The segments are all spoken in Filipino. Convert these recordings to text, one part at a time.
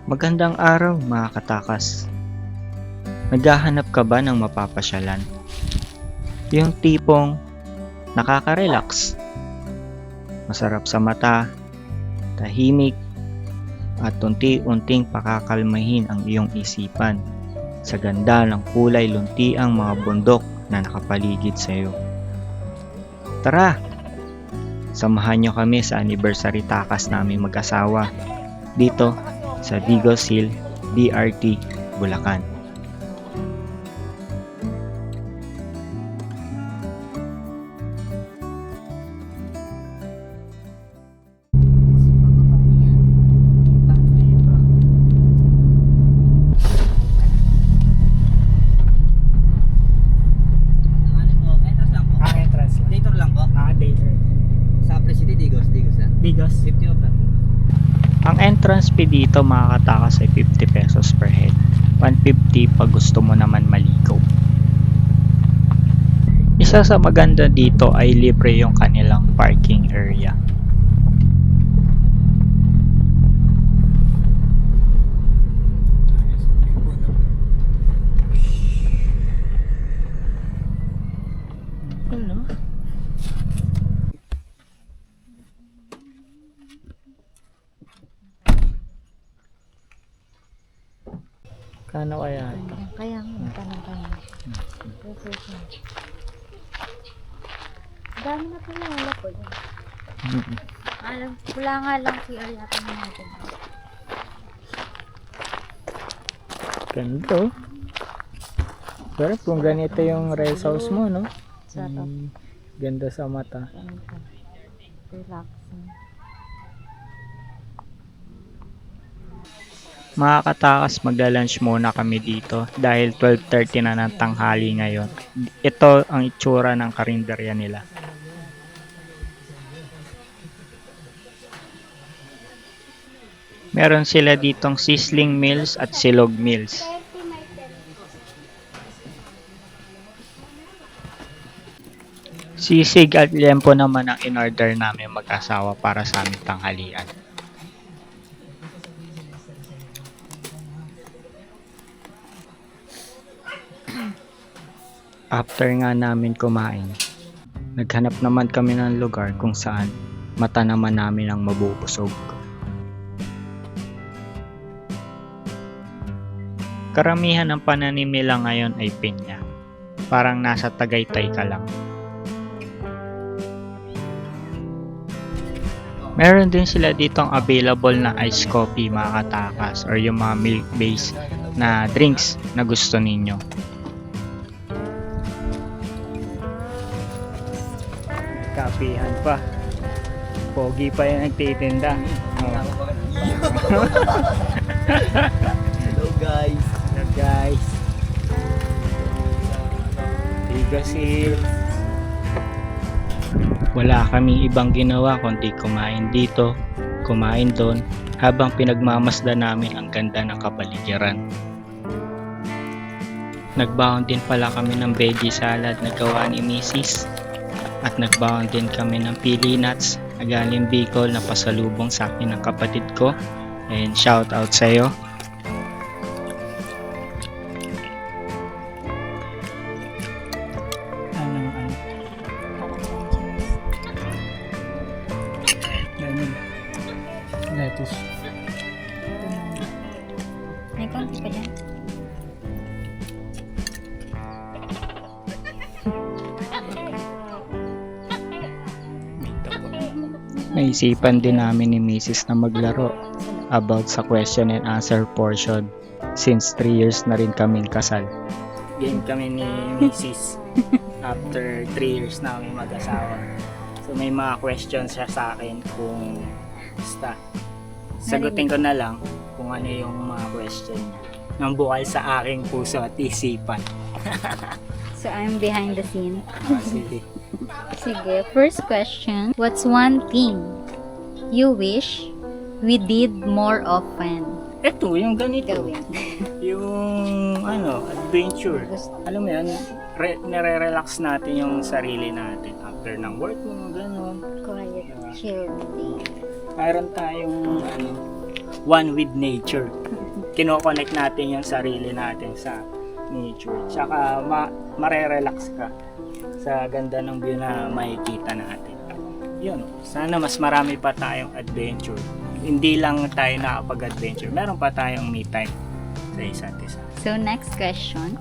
Magandang araw mga katakas. Naghahanap ka ba ng mapapasyalan? Yung tipong nakaka-relax, masarap sa mata, tahimik, at unti-unting pakakalmahin ang iyong isipan sa ganda ng kulay luntiang mga bundok na nakapaligid sa iyo. Tara! Samahan niyo kami sa anniversary takas namin mag-asawa dito sa Digos Hill, BRT, Bulacan. Dator lang po. Dator. Sa Presidente Digos na. Digos. 50 of that. Ang entrance fee dito mga katakas ay 50 pesos per head. 150 pag gusto mo naman maligaw. Isa sa maganda dito ay libre yung kanilang parking area. Hello. Kano kaya ito? Kaya nga, tanong-tanong. Dami na pala, wala po yun. Wala nga lang CR yata na natin. Ganito. Pero kung ganito yung rest house mo, no? Sarap. Ganda sa mata. Relaxing. Mga katakas, magla-lunch muna kami dito dahil 12:30 na ng tanghali ngayon. Ito ang itsura ng karinderya nila. Meron sila ditong sizzling meals at silog meals. Sisig at liempo naman ang in-order namin mag-asawa para sa aming tanghalian. After nga namin kumain, naghanap naman kami ng lugar kung saan mata naman namin ang mabubusog. Karamihan ng pananim nila ngayon ay pinya. Parang nasa Tagaytay ka lang. Meron din sila ditong available na iced coffee mga katakas or yung mga milk-based na drinks na gusto ninyo. Kapihan pa. Pogi pa yung nagtitinda. Hello guys. Hello guys. Digos Hill. Wala kaming ibang ginawa kundi kumain dito, kumain doon, habang pinagmamasdan namin ang ganda ng kapaligiran. Nagbaon din pala kami ng veggie salad na gawa ni Mrs. At nagbaon din kami ng pili nuts na galing Bicol na pasalubong sa akin ng kapatid ko. And shout out sa iyo. Lettuce. May konti pa dyan. Naisipan din namin ni Mrs. na maglaro about sa question and answer portion since 3 years na rin kaming kasal. Game kami ni Mrs. after 3 years na kami mag-asawa. So may mga questions siya sa akin kung basta sagutin ko na lang kung ano yung mga question niya nang bukal sa aking puso at isipan. So, I'm behind the scene. Sige. Sige, first question. What's one thing you wish we did more often? Ito, yung ganito. Gawin. Yung adventure. Gusto. Alam mo yan, nare-relax natin yung sarili natin after ng work mo, gano'n. Quiet, chill day. Mayroon tayong one with nature. Kino-connect natin yung sarili natin sa nature. Tsaka marerelax ka sa ganda ng view na makikita natin. Yun, sana mas marami pa tayong adventure. Hindi lang tayo nakapag-adventure. Meron pa tayong me time sa isa't isa. So next question.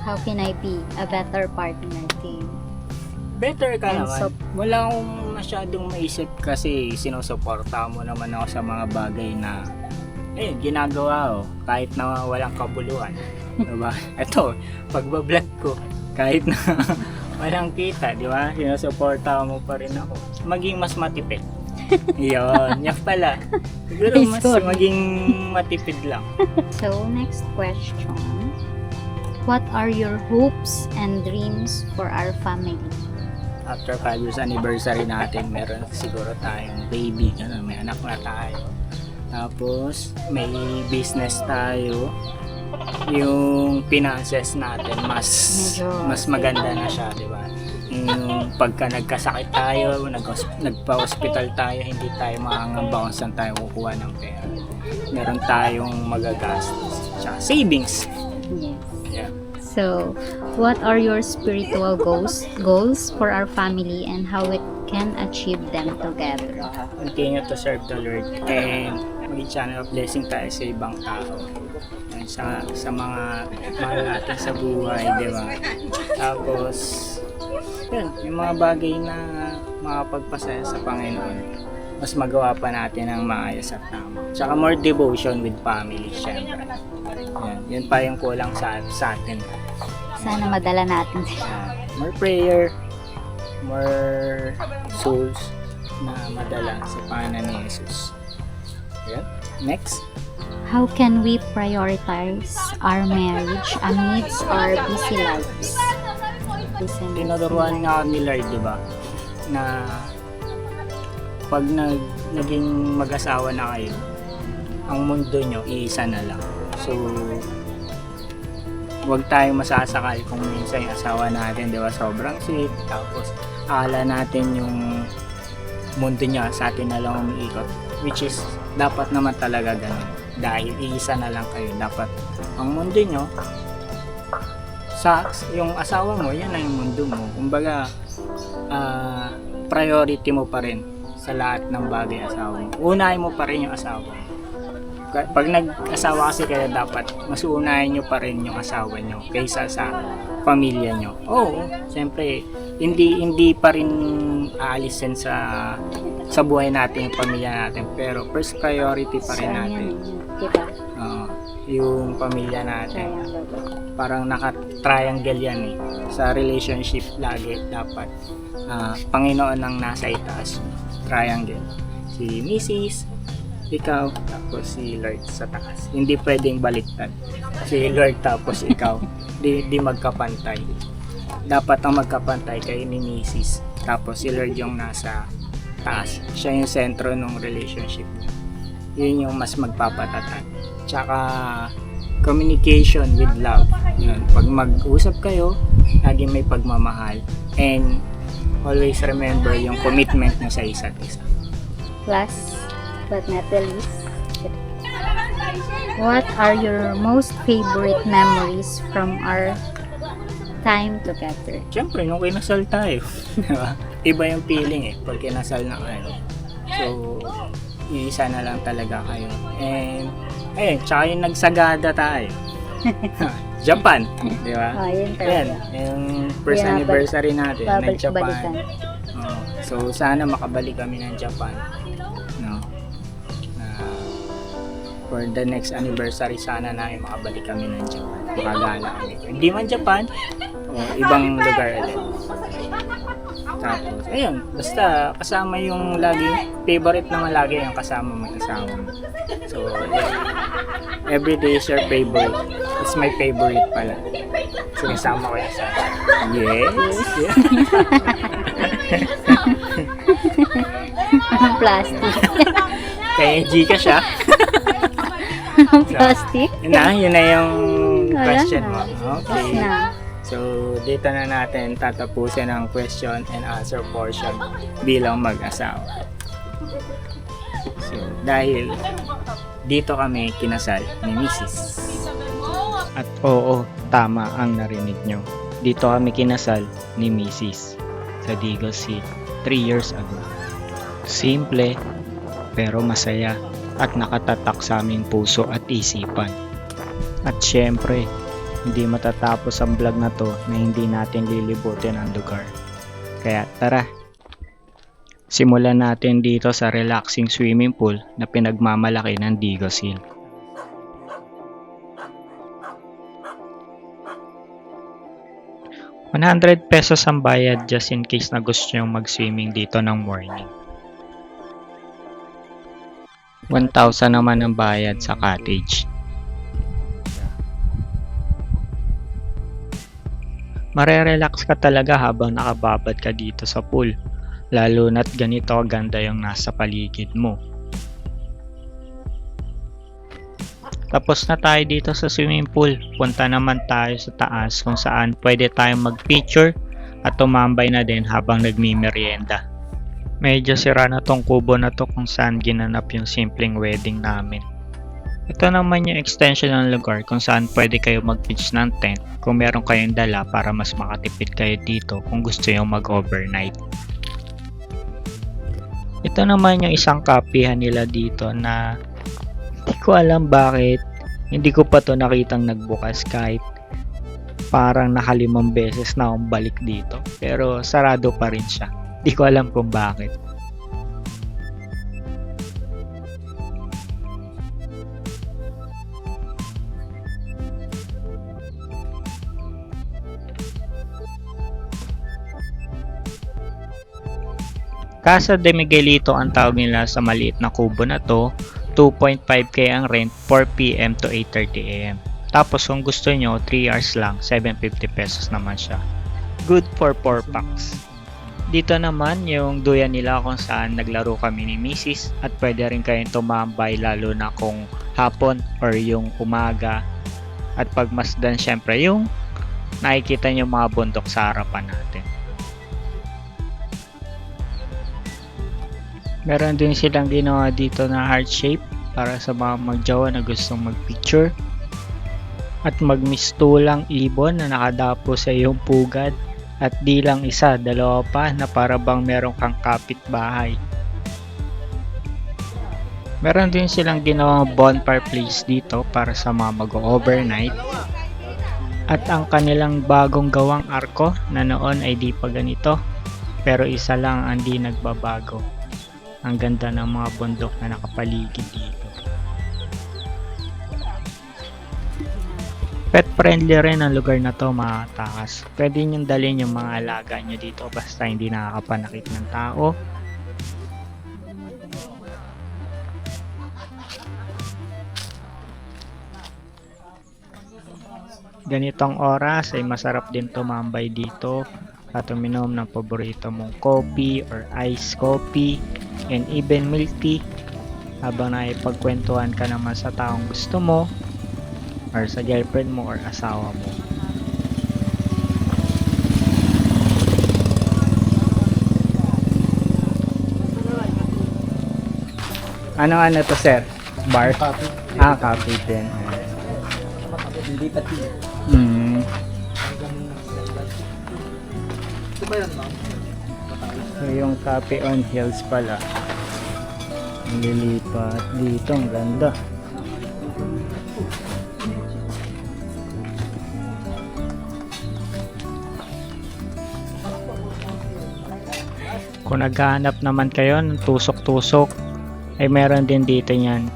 How can I be a better partner to you? Better ka And naman. Wala akong masyadong maisip kasi sinusuporta mo naman ako sa mga bagay na ginagawa ko kahit na walang kabuluhan. Diba? Ito, pagbablog ko, kahit na walang kita, di ba? Sinusuporta mo pa rin ako. Maging mas matipid. Yun, yan pala. Siguro mas maging matipid lang. So next question. What are your hopes and dreams for our family? After 5 years anniversary natin, meron siguro tayong baby, may anak na tayo. Tapos, may business tayo. Yung finances natin, mas maganda na siya, di ba? Yung pagka nagkasakit tayo, nagpa-hospital tayo, hindi tayo makangamba kung saan tayo kukuha ng pera. Meron tayong magagastos. Tsaka savings. Yes. Yeah. So, what are your spiritual goals for our family and how we can achieve them together? Continue to serve the Lord and maging channel of blessing tayo sa ibang tao. Yan, sa mga mahal natin sa buhay, di ba? Tapos, yun, yung mga bagay na makapagpasaya sa Panginoon, mas magawa pa natin ang maayos at tama. Tsaka more devotion with family, syempre. Yan, yun pa yung kulang sa atin. Sana madala natin. More prayer, more souls na madala sa paanan ni Jesus. Yan. Next. How can we prioritize our marriage amidst our busy lives? Tinuturuan nga ni Lord, di ba? Na pag naging mag-asawa na kayo, ang mundo nyo, iisa na lang. So, huwag tayong masasakal kung minsan yung asawa natin, di ba, sobrang sweet. Tapos, akala natin yung mundo niya sa atin na lang umiikot. Which is, dapat naman talaga ganun. Dahil iisa na lang kayo. Dapat, ang mundo nyo, yung asawa mo, yan na yung mundo mo. Kumbaga, priority mo pa rin sa lahat ng bagay asawa mo. Unahin mo pa rin yung asawa mo. Pag nag-asawa kasi kayo, dapat mas unahin nyo pa rin yung asawa nyo kaysa sa pamilya nyo. Oo, siyempre, hindi pa rin aalisin sa buhay natin yung pamilya natin. Pero first priority pa rin natin. Diba? Yung pamilya natin. Parang naka-triangle yan eh. Sa relationship lagi dapat Panginoon ang nasa itaas. Triangle. Si Mrs., ikaw, tapos si Lord sa taas. Hindi pwedeng baliktad. Si Lord tapos ikaw. Di magkapantay. Dapat ang magkapantay kay ni Mrs. Tapos si Lord yung nasa taas. Siya yung sentro ng relationship. Yun yung mas magpapatatag. Tsaka communication with love. Yun. Pag mag-usap kayo, laging may pagmamahal. And always remember yung commitment nyo sa isa't isa. Last but not the least, what are your most favorite memories from our time together? Siyempre, nung kinasal tayo. Diba? Iba yung feeling eh, pag kinasal na kayo. So, iisa na lang talaga kayo. And, ayun, tsaka yung nagsagada tayo. Japan, di ba? Yun Yan, yung first Yeah, anniversary natin ng Japan. Balikan. So, sana makabalik kami ng Japan. No? For the next anniversary, sana na makabalik kami ng Japan. Makagala kami. Hindi man Japan, o ibang lugar ulit. Tapos, ayun, basta kasama yung lagi, favorite naman lagi yung kasama mo, kasama mo. So, yeah. Every day is your favorite. It's my favorite pala. Sinisama ko yung kasama. Yes. Yeah. Plastic. Kaya Gcash siya. Plastic? Yun na yung Wala question na. mo. Okay. Na. So, dito na natin tatapusin ang question and answer portion bilang mag-asawa. So, dahil dito kami kinasal ni Mrs. At oo, tama ang narinig nyo. Dito kami kinasal ni Mrs. sa Digos City 3 years ago. Simple, pero masaya at nakatatak sa aming puso at isipan. At syempre, hindi matatapos ang vlog na to na hindi natin lilibutin ang lugar. Kaya tara, simulan natin dito sa relaxing swimming pool na pinagmamalaki ng Digos Hill. ₱100 ang bayad just in case na gusto nyo mag-swimming dito ng morning. 1,000 naman ang bayad sa cottage. Marerelax ka talaga habang nakababad ka dito sa pool, lalo na't ganito ganda yung nasa paligid mo. Tapos na tayo dito sa swimming pool, punta naman tayo sa taas kung saan pwede tayong mag-picture at tumambay na din habang nagmimerienda. Medyo sira na tong kubo na to kung saan ginanap yung simpleng wedding namin. Ito naman yung extension ng lugar kung saan pwede kayo mag-pitch ng tent kung meron kayong dala para mas makatipid kayo dito kung gusto nyo mag-overnight. Ito naman yung isang kapihan nila dito na hindi ko alam bakit hindi ko pa to nakitang nagbukas kahit parang nakalimang beses na akong balik dito. Pero sarado pa rin siya. Hindi ko alam kung bakit. Casa de Miguelito ang tawag nila sa maliit na kubo na to. 2.5k ang rent, 4 PM to 8:30 AM. Tapos kung gusto nyo, 3 hours lang, ₱750 naman siya. Good for 4 packs. Dito naman yung duyan nila kung saan naglaro kami ni Mrs. At pwede rin kayong tumambay lalo na kung hapon or yung umaga. At pagmasdan syempre yung nakikita nyo mga bundok sa harapan natin. Meron din silang ginawa dito na heart shape para sa mga magjawa na gustong magpicture. At magmistulang ibon na nakadapo sa iyong pugad. At di lang isa, dalawa pa na para bang meron kang kapitbahay. Meron din silang ginawang bonfire place dito para sa mga mag-overnight. At ang kanilang bagong gawang arko na noon ay di pa ganito. Pero isa lang ang di nagbabago. Ang ganda ng mga bundok na nakapaligid dito. Pet friendly rin ang lugar na to, mga takas. Pwede nyo dalhin yung mga alaga nyo dito basta hindi nakakapanakit ng tao. Ganitong oras ay masarap din tumambay dito at uminom ng paborito mong coffee or iced coffee and even milk tea habang naipagkwentuhan ka naman sa taong gusto mo or sa girlfriend mo or asawa mo. Ano to, sir? Bar? Coffee. Coffee din. Hindi pati. Ito ba yun, ma'am? So yung Cafe on Hills pala. Nililipat dito, ang ganda. Kung naghahanap naman kayo ng tusok-tusok, ay meron din dito yan.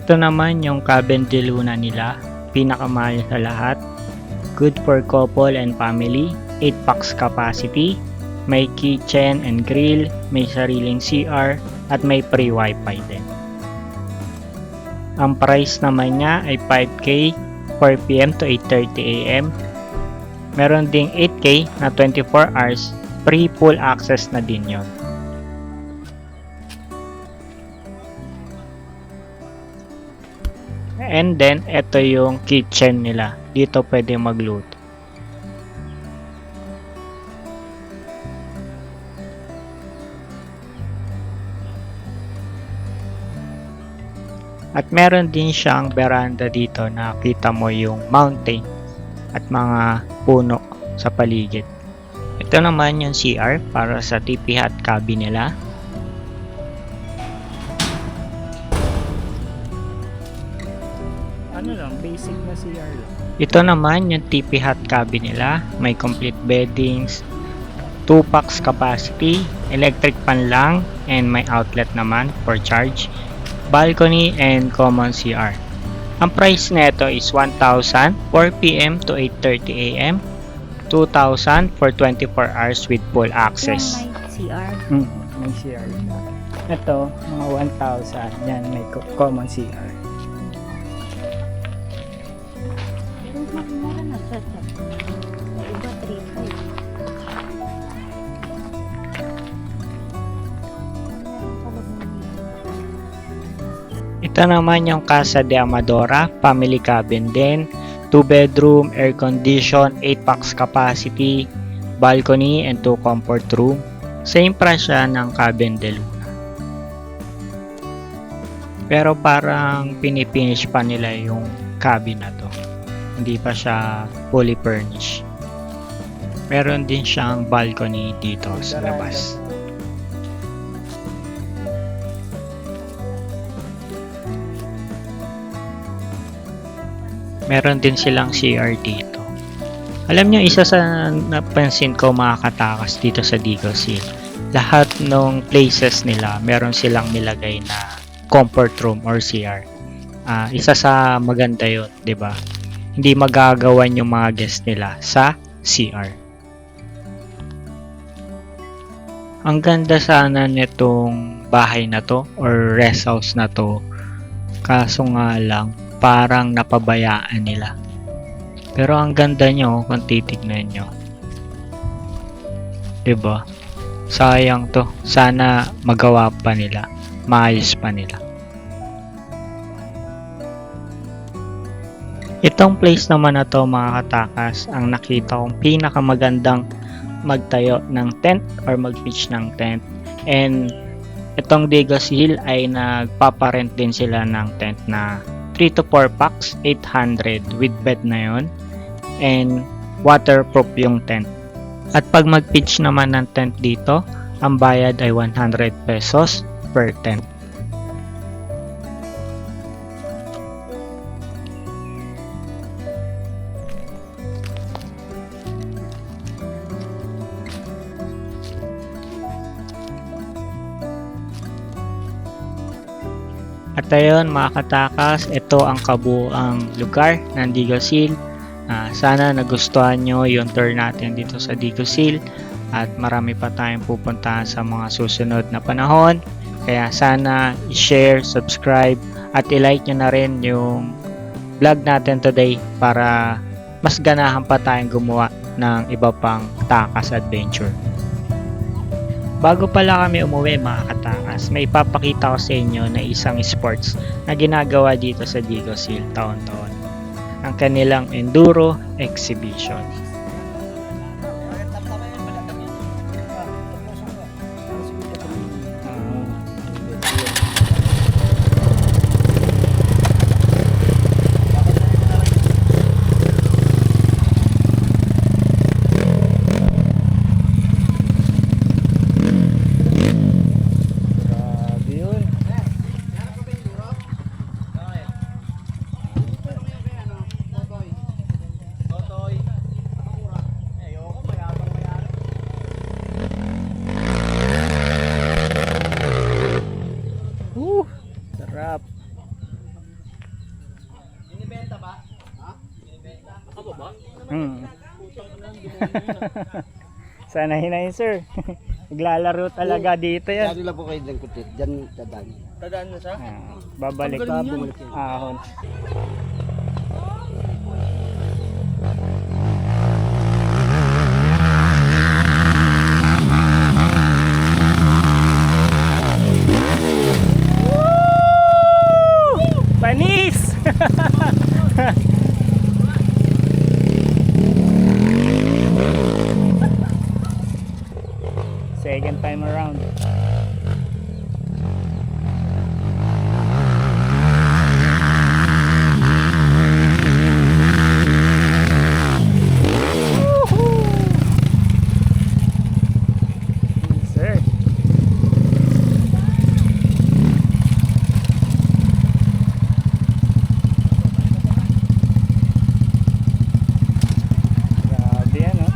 Ito naman yung cabin de luna nila, pinakamahal sa lahat. Good for couple and family, 8 packs capacity, may kitchen and grill, may sariling CR, at may free wifi din. Ang price naman niya ay 5K 4 PM to 8:30 AM. Meron ding 8K na 24 hours, free full access na din yon. And then, ito yung kitchen nila. Dito pwede magluto. At meron din siyang veranda dito na kita mo yung mountain at mga puno sa paligid. Ito naman yung CR para sa TP hot cabin nila. Ano lang, basic na CR lang. Ito naman yung TP hot cabin nila. May complete beddings, 2 packs capacity, electric fan lang, and may outlet naman for charge, balcony, and common CR. Ang price nito is 1,000 4 PM to 8:30 AM, 2,000 for 24 hours with full access. Yung may CR. May CR na. Ito, mga 1,000. Yan, may common CR. Mura na siya. May iba 3,500. Ito naman yung Casa de Amadora, family cabin din, 2 bedroom, air condition, 8 packs capacity, balcony, and 2 comfort room. Same price siya ng cabin de luna. Pero parang pinipinish pa nila yung cabin na to. Hindi pa siya fully furnished. Meron din siyang balcony dito sa labas. Meron din silang CR dito. Alam nyo, isa sa napansin ko mga katakas dito sa Digos Hill, lahat ng places nila, meron silang nilagay na comfort room or CR. Isa sa maganda yun, 'di ba? Hindi magagawan yung mga guests nila sa CR. Ang ganda sana nitong bahay na to or rest house na to. Kaso nga lang, parang napabayaan nila. Pero ang ganda nyo kung titignan nyo. 'Di ba? Sayang to. Sana magawa pa nila. Maayos pa nila. Itong place naman na to mga katakas, ang nakita kong pinakamagandang magtayo ng tent or mag-pitch ng tent. And itong Digos Hill ay nagpaparent din sila ng tent na 3 to 4 packs, 800 with bed na yon, and waterproof yung tent. At pag mag-pitch naman ng tent dito, ang bayad ay 100 pesos per tent. At ayun mga katakas, ito ang kabuuang lugar ng Digos Hill. Sana nagustuhan nyo yung tour natin dito sa Digos Hill at marami pa tayong pupuntahan sa mga susunod na panahon. Kaya sana i-share, subscribe at i-like nyo na rin yung vlog natin today para mas ganahan pa tayong gumawa ng iba pang takas adventure. Bago pala kami umuwi mga katakas, may ipapakita ko sa inyo na isang sports na ginagawa dito sa Digos Hill taon-taon. Ang kanilang enduro exhibition. Sana hinayin sir. Naglalaro talaga dito yan. Lalo lang po kayo ng kutit. Diyan dadaan. Dadaan na siya? Babalik. Bumalik yun. Ahon. Panis! Second time around. Sir. Grabe yan, oh.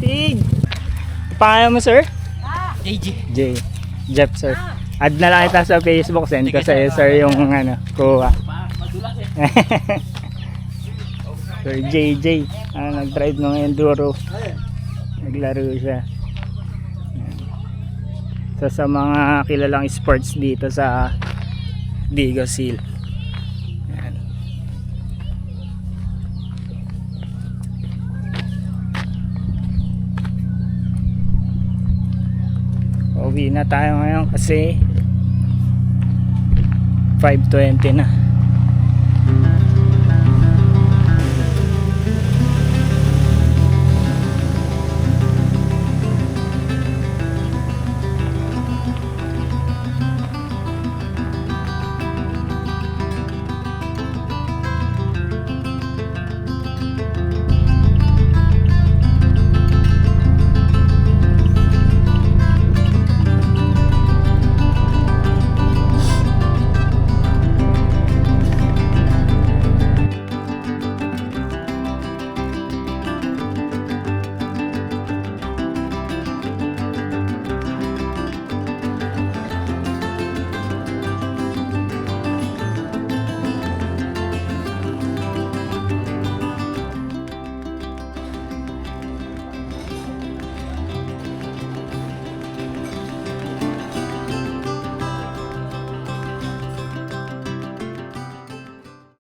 Stig! Pangalan mo, sir? JG. J. Jeff, sir. Add na lang kita sa Facebook. Send ko sa'yo, sir, yung ano, kuha. Madulas eh. Sir JJ. Nag-drive ng enduro. Naglaro siya. Ayan. So, sa mga kilalang sports dito sa Digos Hill. Ayan. Uwi na tayo ngayon kasi 5:20 na.